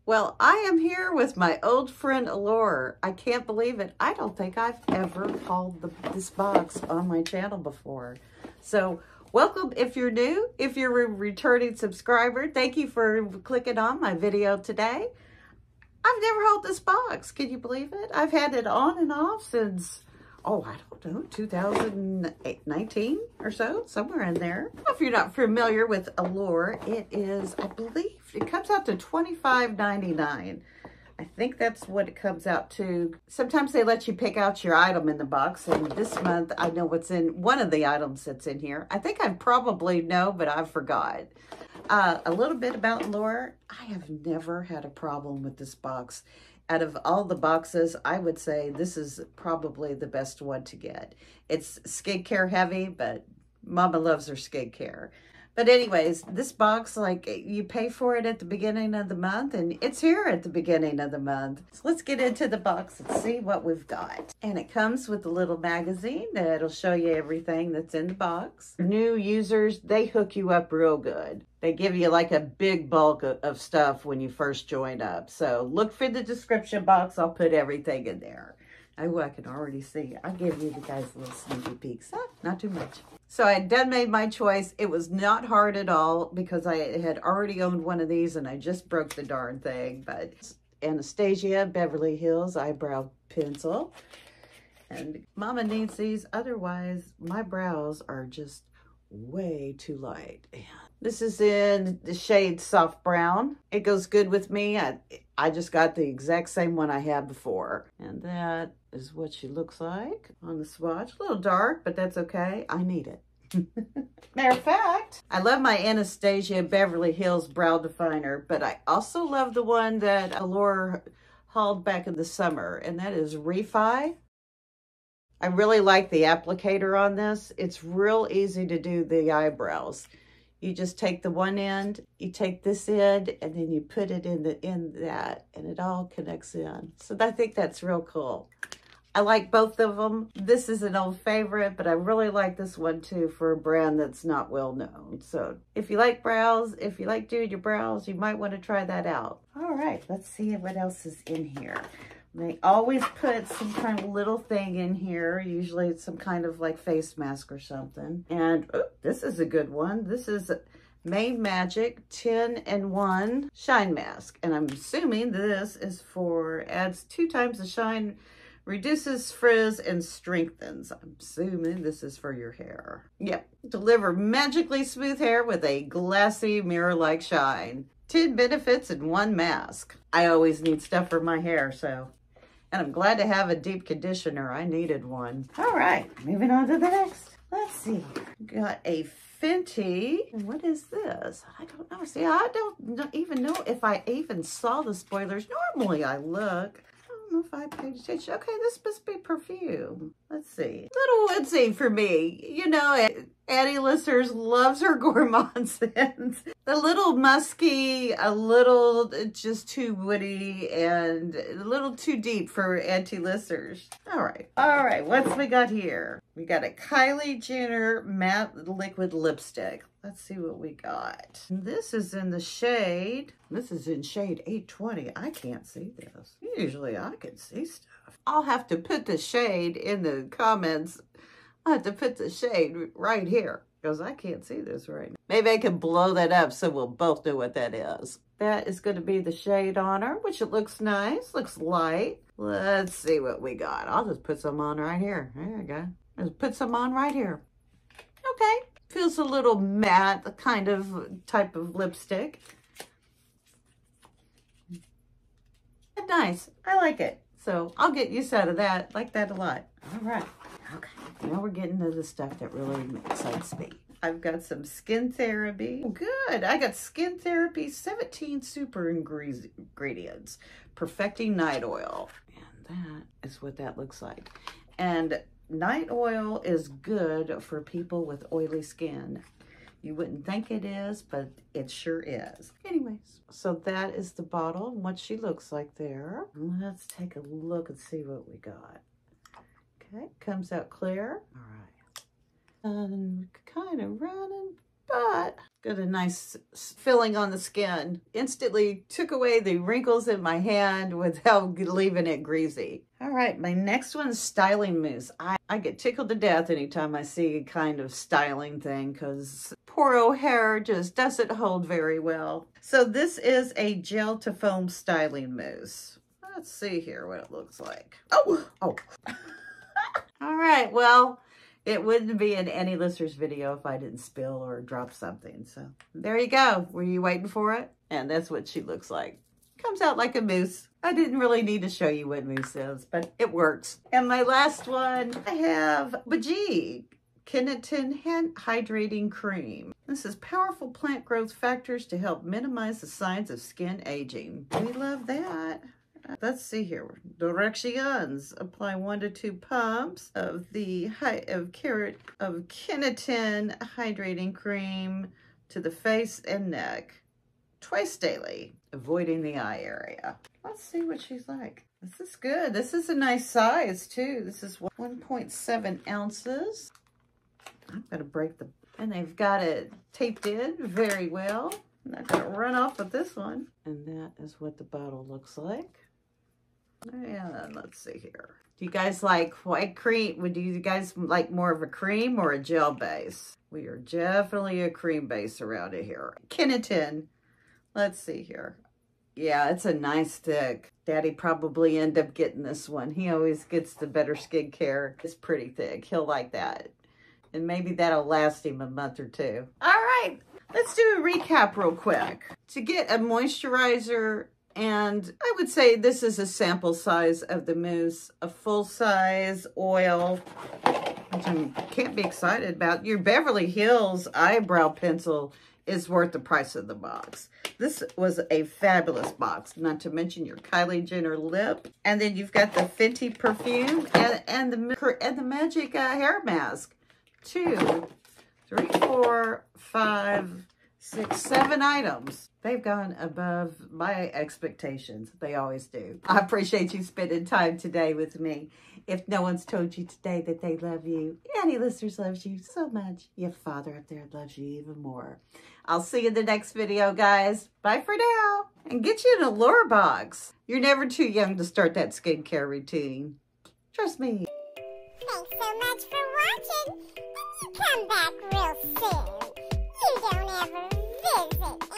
Well, I am here with my old friend Allure. I can't believe it. I don't think I've ever hauled this box on my channel before. So welcome if you're new. If you're a returning subscriber, thank you for clicking on my video today. I've never hauled this box. Can you believe it? I've had it on and off since, oh, I don't know, 2019 or so, somewhere in there. If you're not familiar with Allure, it is, I believe, it comes out to $25.99. I think that's what it comes out to. Sometimes they let you pick out your item in the box, and this month I know what's in one of the items that's in here. I think I probably know, but I forgot. A little bit about Allure. I have never had a problem with this box. Out of all the boxes, I would say this is probably the best one to get. It's skincare heavy, but Mama loves her skincare. But anyways, this box, like, you pay for it at the beginning of the month, and it's here at the beginning of the month. So let's get into the box and see what we've got. And it comes with a little magazine that'll show you everything that's in the box. New users, they hook you up real good. They give you like a big bulk of stuff when you first join up. So look for the description box. I'll put everything in there. Oh, I can already see. I'll give you guys a little sneaky peeks. Not too much. So I had done made my choice. It was not hard at all because I had already owned one of these and I just broke the darn thing. But Anastasia Beverly Hills Eyebrow Pencil. And Mama needs these. Otherwise, my brows are just way too light. This is in the shade Soft Brown. It goes good with me. I just got the exact same one I had before. And that is what she looks like on the swatch. A little dark, but that's okay. I need it. Matter of fact, I love my Anastasia Beverly Hills Brow Definer, but I also love the one that Allure hauled back in the summer, and that is Refi. I really like the applicator on this. It's real easy to do the eyebrows. You just take the one end, you take this end, and then you put it in that, and it all connects in. So I think that's real cool. I like both of them. This is an old favorite, but I really like this one too for a brand that's not well known. So if you like brows, if you like doing your brows, you might want to try that out. All right, let's see what else is in here. They always put some kind of little thing in here. Usually it's some kind of like face mask or something. And oh, this is a good one. This is Made Magic 10-in-1 Shine Mask. And I'm assuming this is for, adds 2 times the shine, reduces frizz, and strengthens. I'm assuming this is for your hair. Yep. Deliver magically smooth hair with a glassy mirror-like shine. 10 benefits in 1 mask. I always need stuff for my hair, so. And I'm glad to have a deep conditioner. I needed one. All right, moving on to the next. Let's see. Got a Fenty. What is this? I don't know. See, I don't even know if I even saw the spoilers. Normally I look. I don't know if I paid attention. Okay, this must be perfume. Let's see. Little woodsy for me. You know, Auntie Lissers loves her gourmand scents. A little musky, a little just too woody, and a little too deep for Auntie Lissers. All right, what's we got here? We got a Kylie Jenner matte liquid lipstick. Let's see what we got. This is in the shade, this is in shade 820. I can't see this. Usually I can see stuff. I'll have to put the shade in the comments. I have to put the shade right here because I can't see this right now. Maybe I can blow that up so we'll both know what that is. That is going to be the shade on her, which it looks nice, looks light. Let's see what we got. I'll just put some on right here. There we go. Just put some on right here. Okay. Feels a little matte kind of type of lipstick. Nice. I like it. So I'll get use out of that. Like that a lot. All right. Okay. Now we're getting to the stuff that really excites me. I've got some Skin Therapy. Good. I got Skin Therapy 17 super ingredients. Perfecting Night Oil. And that is what that looks like. And night oil is good for people with oily skin. You wouldn't think it is, but it sure is. Anyways, so that is the bottle and what she looks like there. Let's take a look and see what we got. Okay, comes out clear. All right. And kind of running, but Got a nice filling on the skin. Instantly took away the wrinkles in my hand without leaving it greasy. All right, my next one is styling mousse. I get tickled to death anytime I see a kind of styling thing because poor old hair just doesn't hold very well. So this is a gel to foam styling mousse. Let's see here what it looks like. Oh. All right, well, it wouldn't be in any Lissers video if I didn't spill or drop something. So there you go. Were you waiting for it? And that's what she looks like. Comes out like a mousse. I didn't really need to show you what mousse is, but it works. And my last one, I have Bajee Keratin Hand Hydrating Cream. This is powerful plant growth factors to help minimize the signs of skin aging. We love that. Let's see here. Directions. Apply 1 to 2 pumps of the keratin hydrating cream to the face and neck twice daily, avoiding the eye area. Let's see what she's like. This is good. This is a nice size too. This is 1.7 ounces. I'm gonna break the, and they've got it taped in very well. I'm not gonna run off with this one. And that is what the bottle looks like. And let's see here. Do you guys like white cream? Do you guys like more of a cream or a gel base? We are definitely a cream base around here. Keratin. Let's see here. Yeah, it's a nice thick. Daddy probably end up getting this one. He always gets the better skincare. It's pretty thick. He'll like that. And maybe that'll last him a month or two. All right, let's do a recap real quick. To get a moisturizer, and I would say this is a sample size of the mousse, a full-size oil, which I can't be excited about. Your Beverly Hills eyebrow pencil is worth the price of the box. This was a fabulous box, not to mention your Kylie Jenner lip. And then you've got the Fenty perfume and the Magic hair mask. 2, 3, 4, 5, 6, 7 items. They've gone above my expectations. They always do. I appreciate you spending time today with me. If no one's told you today that they love you, Auntie Lissers loves you so much. Your father up there loves you even more. I'll see you in the next video, guys. Bye for now. And get you an Allure box. You're never too young to start that skincare routine. Trust me. Thanks so much for watching. And you come back real soon. You don't ever visit